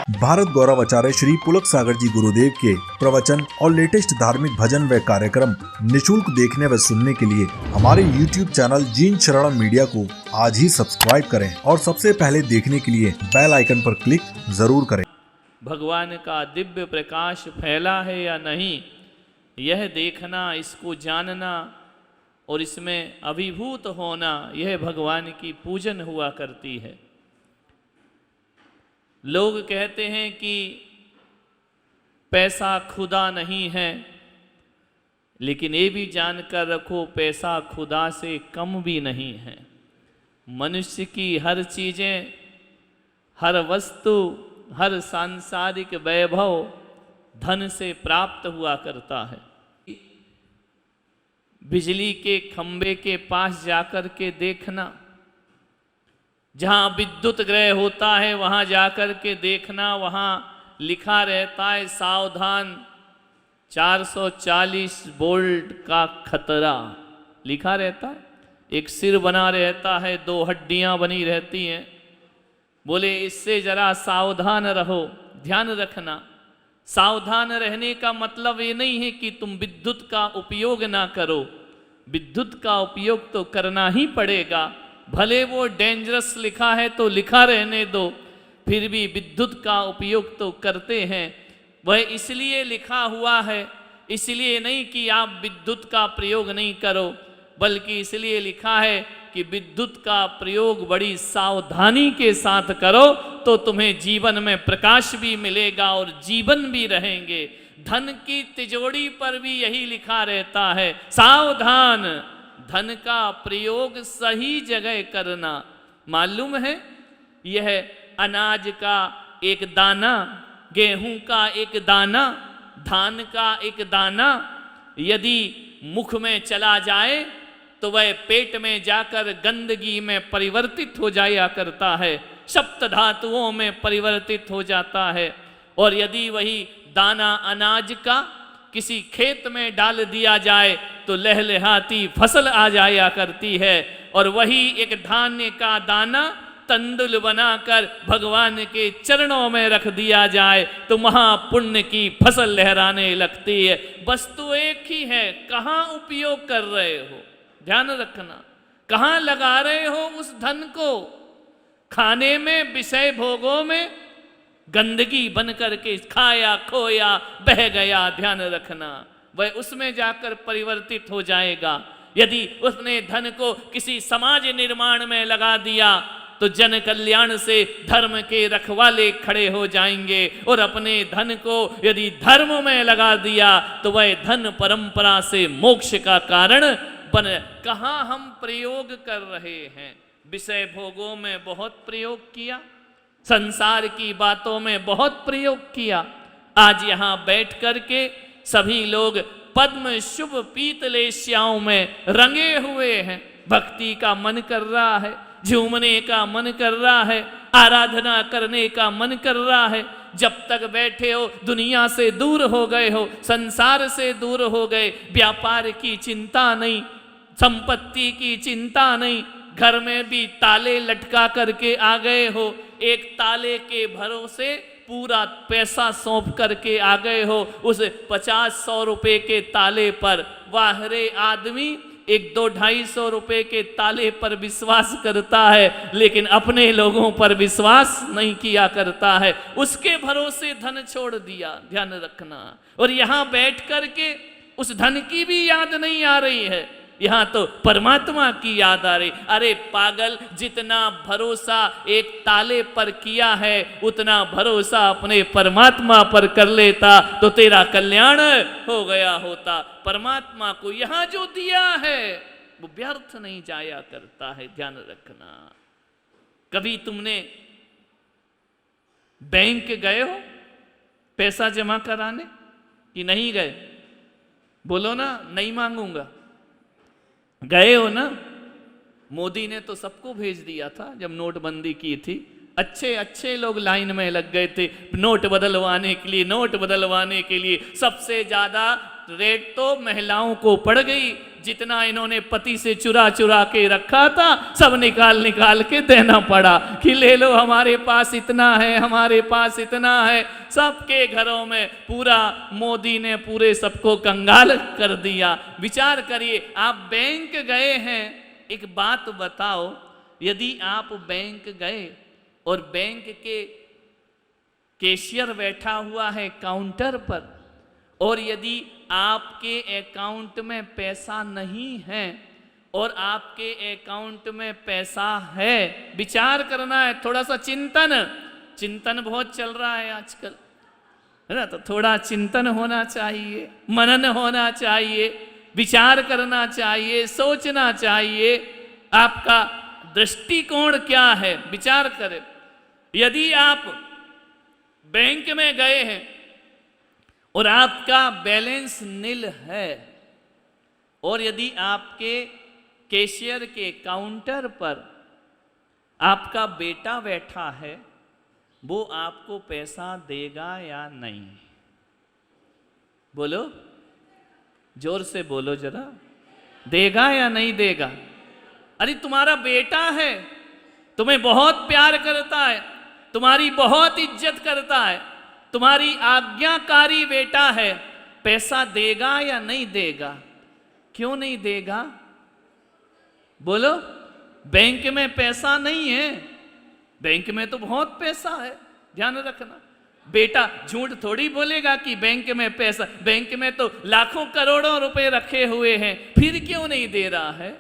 भारत गौरव आचार्य श्री पुलक सागर जी गुरुदेव के प्रवचन और लेटेस्ट धार्मिक भजन व कार्यक्रम निशुल्क देखने व सुनने के लिए हमारे YouTube चैनल जीन शरणम मीडिया को आज ही सब्सक्राइब करें और सबसे पहले देखने के लिए बेल आइकन पर क्लिक जरूर करें। भगवान का दिव्य प्रकाश फैला है या नहीं, यह देखना, इसको जानना और इसमें अभिभूत होना, यह भगवान की पूजन हुआ करती है। लोग कहते हैं कि पैसा खुदा नहीं है, लेकिन ये भी जानकर रखो पैसा खुदा से कम भी नहीं है। मनुष्य की हर चीज़ें, हर वस्तु, हर सांसारिक वैभव धन से प्राप्त हुआ करता है। बिजली के खंभे के पास जाकर के देखना, जहाँ विद्युत ग्रह होता है वहाँ जाकर के देखना, वहाँ लिखा रहता है सावधान 440 वोल्ट का खतरा लिखा रहता है। एक सिर बना रहता है, 2 हड्डियाँ बनी रहती हैं। बोले इससे जरा सावधान रहो, ध्यान रखना। सावधान रहने का मतलब ये नहीं है कि तुम विद्युत का उपयोग ना करो। विद्युत का उपयोग तो करना ही पड़ेगा, भले वो डेंजरस लिखा है तो लिखा रहने दो, फिर भी विद्युत का उपयोग तो करते हैं। वह इसलिए लिखा हुआ है, इसलिए नहीं कि आप विद्युत का प्रयोग नहीं करो, बल्कि इसलिए लिखा है कि विद्युत का प्रयोग बड़ी सावधानी के साथ करो तो तुम्हें जीवन में प्रकाश भी मिलेगा और जीवन भी रहेंगे। धन की तिजोरी पर भी यही लिखा रहता है, सावधान, धन का प्रयोग सही जगह करना। मालूम है, यह अनाज का एक दाना, गेहूं का एक दाना, धान का एक दाना यदि मुख में चला जाए तो वह पेट में जाकर गंदगी में परिवर्तित हो जाया करता है, सप्त धातुओं में परिवर्तित हो जाता है। और यदि वही दाना अनाज का किसी खेत में डाल दिया जाए तो लहलहाती फसल आ जाया करती है। और वही एक धान्य का दाना तंदुल बनाकर भगवान के चरणों में रख दिया जाए तो महापुण्य की फसल लहराने लगती है। वस्तु एक ही है, कहाँ उपयोग कर रहे हो, ध्यान रखना। कहाँ लगा रहे हो उस धन को? खाने में, विषय भोगों में, गंदगी बन करके खाया खोया बह गया, ध्यान रखना। वह उसमें जाकर परिवर्तित हो जाएगा। यदि उसने धन को किसी समाज निर्माण में लगा दिया तो जन कल्याण से धर्म के रखवाले खड़े हो जाएंगे। और अपने धन को यदि धर्म में लगा दिया तो वह धन परंपरा से मोक्ष का कारण बन। कहाँ हम प्रयोग कर रहे हैं? विषय भोगों में बहुत प्रयोग किया, संसार की बातों में बहुत प्रयोग किया। आज यहाँ बैठ करके सभी लोग पद्म शुभ पीतलेश्याओं में रंगे हुए हैं। भक्ति का मन कर रहा है, झूमने का मन कर रहा है, आराधना करने का मन कर रहा है। जब तक बैठे हो दुनिया से दूर हो गए हो, संसार से दूर हो गए, व्यापार की चिंता नहीं, संपत्ति की चिंता नहीं, घर में भी ताले लटका करके आ गए हो, एक ताले के भरोसे पूरा पैसा सौंप करके आ गए हो उस 50-100 रुपए के ताले पर। वाह रे आदमी, 100-250 रुपए के ताले पर विश्वास करता है लेकिन अपने लोगों पर विश्वास नहीं किया करता है, उसके भरोसे धन छोड़ दिया, ध्यान रखना। और यहाँ बैठ करके उस धन की भी याद नहीं आ रही है, यहाँ तो परमात्मा की याद आ रही। अरे पागल, जितना भरोसा एक ताले पर किया है उतना भरोसा अपने परमात्मा पर कर लेता तो तेरा कल्याण हो गया होता। परमात्मा को यहाँ जो दिया है वो व्यर्थ नहीं जाया करता है, ध्यान रखना। कभी तुमने बैंक गए हो पैसा जमा कराने कि नहीं गए? बोलो ना, नहीं मांगूंगा। गए हो ना? मोदी ने तो सबको भेज दिया था जब नोटबंदी की थी। अच्छे अच्छे लोग लाइन में लग गए थे नोट बदलवाने के लिए। नोट बदलवाने के लिए सबसे ज़्यादा रेट तो महिलाओं को पड़ गई। जितना इन्होंने पति से चुरा चुरा के रखा था सब निकाल निकाल के देना पड़ा कि ले लो, हमारे पास इतना है, हमारे पास इतना है। सबके घरों में पूरा मोदी ने पूरे सबको कंगाल कर दिया। विचार करिए, आप बैंक गए हैं, एक बात बताओ, यदि आप बैंक गए और बैंक के कैशियर बैठा हुआ है काउंटर पर, और यदि आपके अकाउंट में पैसा नहीं है और आपके अकाउंट में पैसा है, विचार करना है, थोड़ा सा चिंतन बहुत चल रहा है आजकल, है ना, तो थोड़ा चिंतन होना चाहिए, मनन होना चाहिए, विचार करना चाहिए, सोचना चाहिए, आपका दृष्टिकोण क्या है, विचार करें। यदि आप बैंक में गए हैं और आपका बैलेंस नील है, और यदि आपके कैशियर के काउंटर पर आपका बेटा बैठा है, वो आपको पैसा देगा या नहीं? बोलो, जोर से बोलो जरा, देगा या नहीं देगा? अरे तुम्हारा बेटा है, तुम्हें बहुत प्यार करता है, तुम्हारी बहुत इज्जत करता है, तुम्हारी आज्ञाकारी बेटा है, पैसा देगा या नहीं देगा? क्यों नहीं देगा? बोलो, बैंक में पैसा नहीं है, बैंक में तो बहुत पैसा है, ध्यान रखना। बेटा झूठ थोड़ी बोलेगा कि बैंक में पैसा, बैंक में तो लाखों करोड़ों रुपए रखे हुए हैं, फिर क्यों नहीं दे रहा है?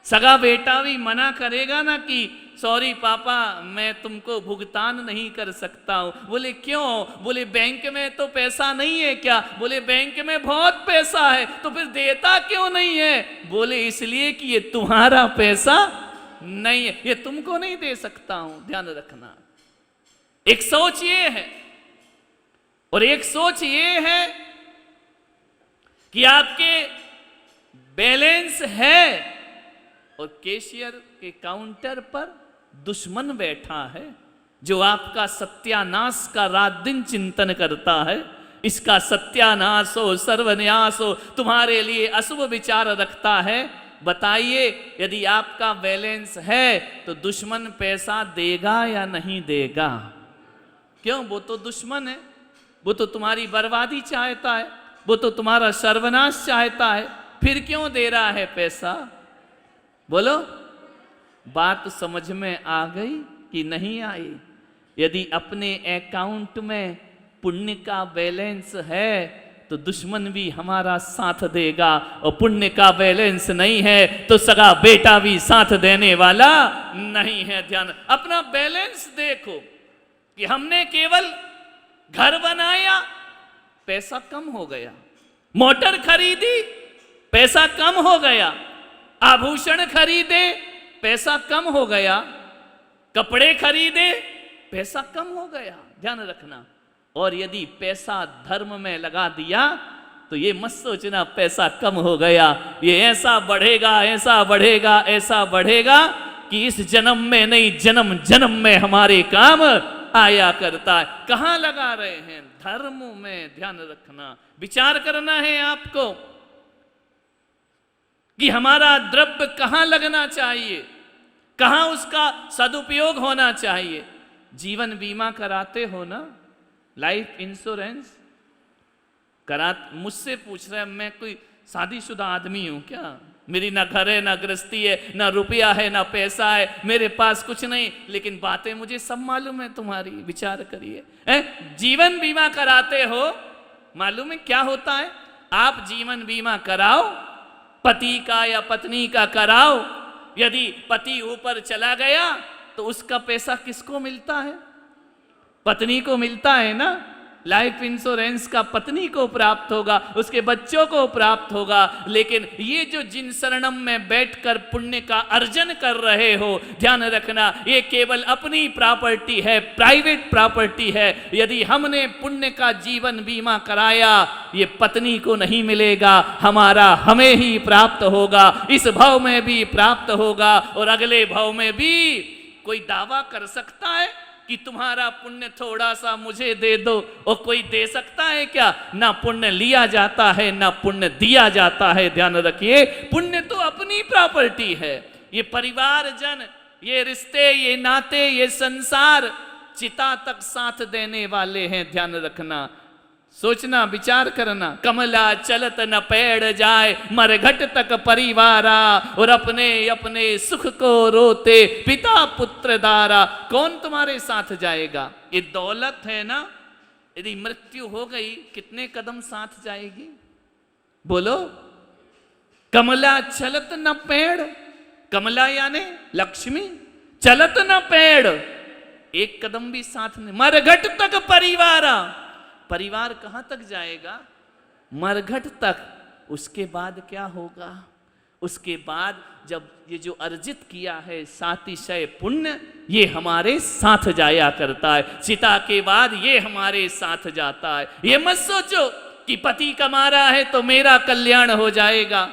सगा बेटा भी मना करेगा ना कि सॉरी पापा, मैं तुमको भुगतान नहीं कर सकता हूं। बोले क्यों? बोले बैंक में तो पैसा नहीं है क्या? बोले बैंक में बहुत पैसा है, तो फिर देता क्यों नहीं है? बोले इसलिए कि ये तुम्हारा पैसा नहीं है, ये तुमको नहीं दे सकता हूं। ध्यान रखना, एक सोच ये है, और एक सोच ये है कि आपके बैलेंस है और कैशियर के काउंटर पर दुश्मन बैठा है जो आपका सत्यानाश का रात दिन चिंतन करता है। इसका सत्यानाश हो, सर्वनाश हो, तुम्हारे लिए अशुभ विचार रखता है। बताइए, यदि आपका बैलेंस है तो दुश्मन पैसा देगा या नहीं देगा? क्यों? वो तो दुश्मन है, वो तो तुम्हारी बर्बादी चाहता है, वो तो तुम्हारा सर्वनाश चाहता है, फिर क्यों दे रहा है पैसा? बोलो, बात समझ में आ गई कि नहीं आई? यदि अपने अकाउंट में पुण्य का बैलेंस है तो दुश्मन भी हमारा साथ देगा, और पुण्य का बैलेंस नहीं है तो सगा बेटा भी साथ देने वाला नहीं है। ध्यान, अपना बैलेंस देखो कि हमने केवल घर बनाया, पैसा कम हो गया, मोटर खरीदी, पैसा कम हो गया, आभूषण खरीदे, पैसा कम हो गया, कपड़े खरीदे, पैसा कम हो गया। ध्यान रखना, और यदि पैसा धर्म में लगा दिया तो ये मत सोचना पैसा कम हो गया, ये ऐसा बढ़ेगा, ऐसा बढ़ेगा, ऐसा बढ़ेगा कि इस जन्म में नहीं, जन्म जन्म में हमारे काम आया करता है। कहां लगा रहे हैं? धर्म में। ध्यान रखना, विचार करना है आपको कि हमारा द्रव्य कहां लगना चाहिए, कहां उसका सदुपयोग होना चाहिए। जीवन बीमा कराते हो ना, लाइफ इंश्योरेंस करा? मुझसे पूछ रहे हैं, मैं कोई शादीशुदा आदमी हूं क्या? मेरी ना घर है, ना गृहस्थी है, ना रुपया है, ना पैसा है, मेरे पास कुछ नहीं, लेकिन बातें मुझे सब मालूम है तुम्हारी। विचार करिए, जीवन बीमा कराते हो, मालूम है क्या होता है? आप जीवन बीमा कराओ, पति का या पत्नी का कराओ, यदि पति ऊपर चला गया तो उसका पैसा किसको मिलता है? पत्नी को मिलता है ना। लाइफ इंश्योरेंस का पत्नी को प्राप्त होगा, उसके बच्चों को प्राप्त होगा। लेकिन ये जो जिन शरणम में बैठकर पुण्य का अर्जन कर रहे हो, ध्यान रखना, ये केवल अपनी प्रॉपर्टी है, प्राइवेट प्रॉपर्टी है। यदि हमने पुण्य का जीवन बीमा कराया, ये पत्नी को नहीं मिलेगा, हमारा हमें ही प्राप्त होगा, इस भव में भी प्राप्त होगा और अगले भव में भी। कोई दावा कर सकता है कि तुम्हारा पुण्य थोड़ा सा मुझे दे दो, और कोई दे सकता है क्या? ना पुण्य लिया जाता है ना पुण्य दिया जाता है। ध्यान रखिए, पुण्य तो अपनी प्रॉपर्टी है। ये परिवार जन, ये रिश्ते, ये नाते, ये संसार चिता तक साथ देने वाले हैं। ध्यान रखना, सोचना, विचार करना। कमला चलत न पेड़ जाए, मरघट तक परिवारा, और अपने अपने सुख को रोते पिता पुत्र दारा। कौन तुम्हारे साथ जाएगा? ये दौलत है ना, यदि मृत्यु हो गई कितने कदम साथ जाएगी? बोलो। कमला चलत न पेड़, कमला यानी लक्ष्मी, चलत न पेड़, एक कदम भी साथ नहीं। मरघट तक परिवारा, परिवार कहां तक जाएगा? मरघट तक। उसके बाद क्या होगा? उसके बाद जब ये जो अर्जित किया है सातिशय पुण्य, ये हमारे साथ जाया करता है। चिता के बाद ये हमारे साथ जाता है। ये मत सोचो कि पति कमा रहा है तो मेरा कल्याण हो जाएगा,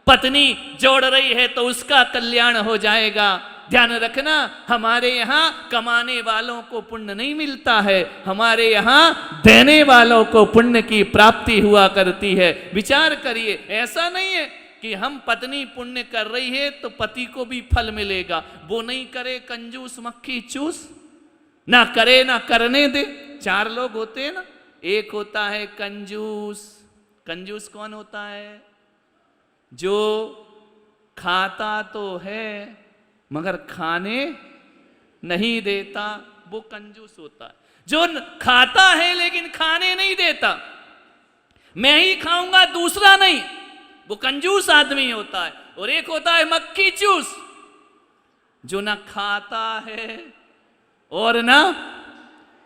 पत्नी जोड़ रही है तो उसका कल्याण हो जाएगा। ध्यान रखना, हमारे यहाँ कमाने वालों को पुण्य नहीं मिलता है, हमारे यहाँ देने वालों को पुण्य की प्राप्ति हुआ करती है। विचार करिए, ऐसा नहीं है कि हम पत्नी पुण्य कर रही है तो पति को भी फल मिलेगा। वो नहीं करे कंजूस मक्खी चूस, ना करे ना करने दे। चार लोग होते हैं ना, एक होता है कंजूस। कंजूस कौन होता है? जो खाता तो है मगर खाने नहीं देता, वो कंजूस होता है। जो खाता है लेकिन खाने नहीं देता, मैं ही खाऊंगा दूसरा नहीं, वो कंजूस आदमी होता है। और एक होता है मक्खी चूस, जो ना खाता है और ना,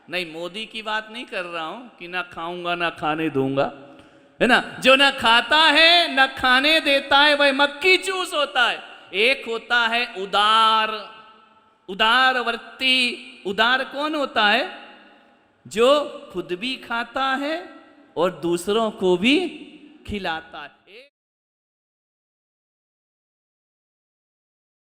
नहीं मोदी की बात नहीं कर रहा हूं कि ना खाऊंगा ना खाने दूंगा, है ना। जो ना खाता है ना खाने देता है वह मक्खी चूस होता है। एक होता है उदार, उदारवर्ती। उदार कौन होता है? जो खुद भी खाता है और दूसरों को भी खिलाता है।